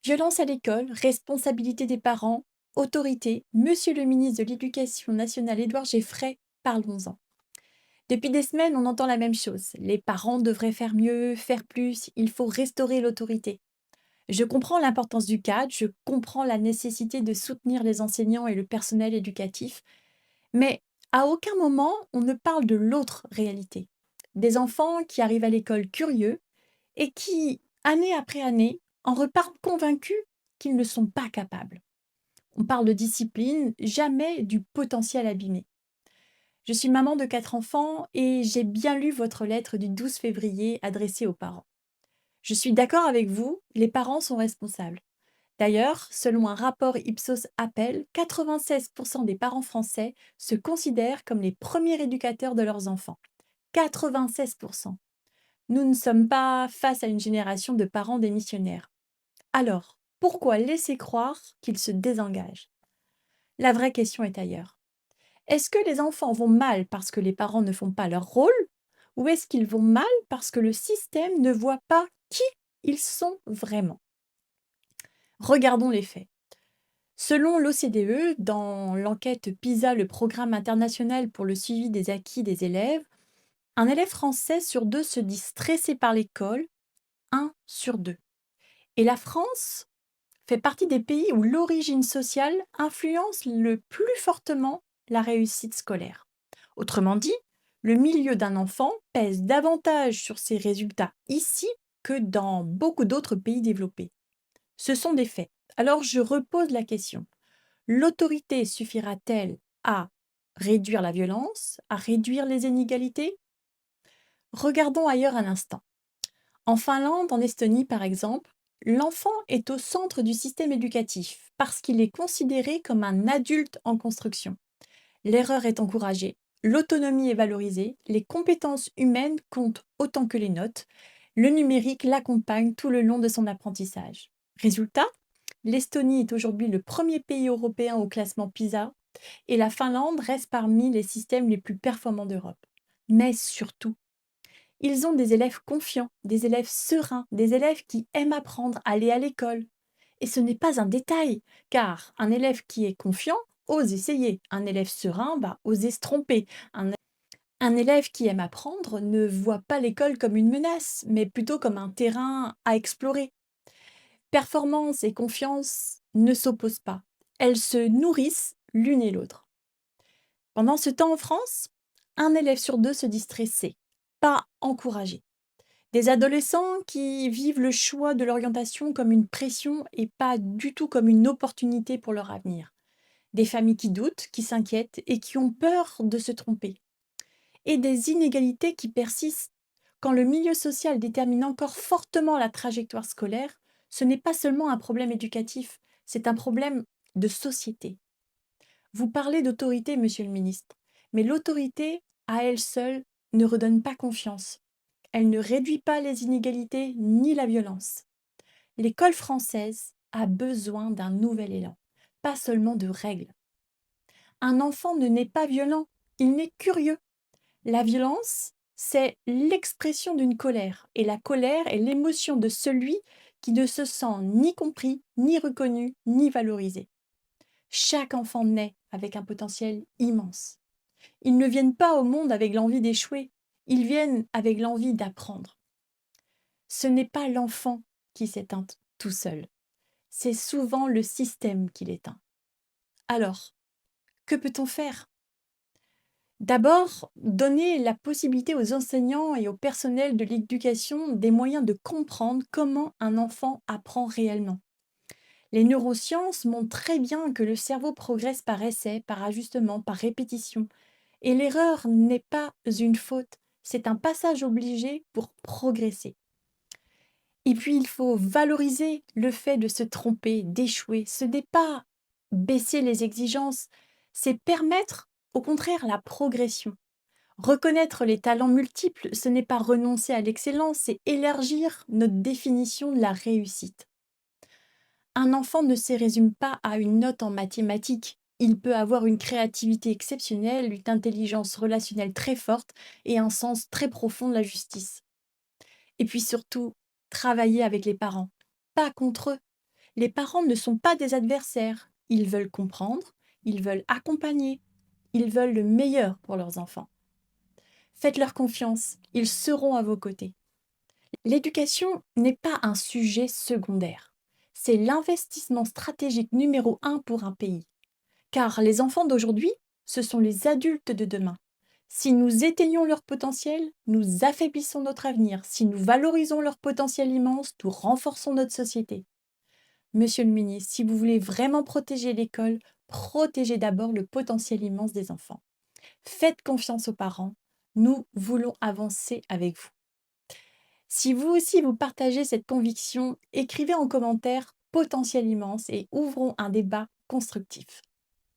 Violence à l'école, responsabilité des parents, autorité, Monsieur le ministre de l'Éducation nationale Édouard Geoffrey, parlons-en. Depuis des semaines, on entend la même chose. Les parents devraient faire mieux, faire plus, il faut restaurer l'autorité. Je comprends l'importance du cadre, je comprends la nécessité de soutenir les enseignants et le personnel éducatif, mais à aucun moment on ne parle de l'autre réalité. Des enfants qui arrivent à l'école curieux et qui, année après année, en repartent convaincus qu'ils ne sont pas capables. On parle de discipline, jamais du potentiel abîmé. Je suis maman de 4 enfants et j'ai bien lu votre lettre du 12 février adressée aux parents. Je suis d'accord avec vous, les parents sont responsables. D'ailleurs, selon un rapport Ipsos Appel, 96% des parents français se considèrent comme les premiers éducateurs de leurs enfants. 96%. Nous ne sommes pas face à une génération de parents démissionnaires. Alors, pourquoi laisser croire qu'ils se désengagent? La vraie question est ailleurs. Est-ce que les enfants vont mal parce que les parents ne font pas leur rôle? Ou est-ce qu'ils vont mal parce que le système ne voit pas qui ils sont vraiment? Regardons les faits. Selon l'OCDE, dans l'enquête PISA, le programme international pour le suivi des acquis des élèves, un élève français sur deux se dit stressé par l'école, un sur deux. Et la France fait partie des pays où l'origine sociale influence le plus fortement la réussite scolaire. Autrement dit, le milieu d'un enfant pèse davantage sur ses résultats ici que dans beaucoup d'autres pays développés. Ce sont des faits. Alors je repose la question. L'autorité suffira-t-elle à réduire la violence, à réduire les inégalités? Regardons ailleurs un instant. En Finlande, en Estonie par exemple, l'enfant est au centre du système éducatif parce qu'il est considéré comme un adulte en construction. L'erreur est encouragée, l'autonomie est valorisée, les compétences humaines comptent autant que les notes, le numérique l'accompagne tout le long de son apprentissage. Résultat, l'Estonie est aujourd'hui le premier pays européen au classement PISA et la Finlande reste parmi les systèmes les plus performants d'Europe. Mais surtout, ils ont des élèves confiants, des élèves sereins, des élèves qui aiment apprendre, aller à l'école. Et ce n'est pas un détail, car un élève qui est confiant ose essayer. Un élève serein va oser se tromper. Un élève qui aime apprendre ne voit pas l'école comme une menace, mais plutôt comme un terrain à explorer. Performance et confiance ne s'opposent pas. Elles se nourrissent l'une et l'autre. Pendant ce temps en France, un élève sur deux se dit stressé, pas encouragé. Des adolescents qui vivent le choix de l'orientation comme une pression et pas du tout comme une opportunité pour leur avenir. Des familles qui doutent, qui s'inquiètent et qui ont peur de se tromper. Et des inégalités qui persistent. Quand le milieu social détermine encore fortement la trajectoire scolaire, ce n'est pas seulement un problème éducatif, c'est un problème de société. Vous parlez d'autorité, monsieur le ministre, mais l'autorité, à elle seule, ne redonne pas confiance. Elle ne réduit pas les inégalités ni la violence. L'école française a besoin d'un nouvel élan, pas seulement de règles. Un enfant ne naît pas violent, il naît curieux. La violence, c'est l'expression d'une colère, et la colère est l'émotion de celui qui ne se sent ni compris, ni reconnu, ni valorisé. Chaque enfant naît avec un potentiel immense. Ils ne viennent pas au monde avec l'envie d'échouer, ils viennent avec l'envie d'apprendre. Ce n'est pas l'enfant qui s'éteint tout seul, c'est souvent le système qui l'éteint. Alors, que peut-on faire? D'abord, donner la possibilité aux enseignants et au personnel de l'éducation des moyens de comprendre comment un enfant apprend réellement. Les neurosciences montrent très bien que le cerveau progresse par essai, par ajustement, par répétition. Et l'erreur n'est pas une faute, c'est un passage obligé pour progresser. Et puis, il faut valoriser le fait de se tromper, d'échouer. Ce n'est pas baisser les exigences, c'est permettre au contraire la progression. Reconnaître les talents multiples, ce n'est pas renoncer à l'excellence, c'est élargir notre définition de la réussite. Un enfant ne se résume pas à une note en mathématiques. Il peut avoir une créativité exceptionnelle, une intelligence relationnelle très forte et un sens très profond de la justice. Et puis surtout, travailler avec les parents, pas contre eux. Les parents ne sont pas des adversaires. Ils veulent comprendre, ils veulent accompagner, ils veulent le meilleur pour leurs enfants. Faites-leur confiance, ils seront à vos côtés. L'éducation n'est pas un sujet secondaire. C'est l'investissement stratégique numéro un pour un pays. Car les enfants d'aujourd'hui, ce sont les adultes de demain. Si nous éteignons leur potentiel, nous affaiblissons notre avenir. Si nous valorisons leur potentiel immense, nous renforçons notre société. Monsieur le ministre, si vous voulez vraiment protéger l'école, protégez d'abord le potentiel immense des enfants. Faites confiance aux parents. Nous voulons avancer avec vous. Si vous aussi vous partagez cette conviction, écrivez en commentaire potentiel immense et ouvrons un débat constructif.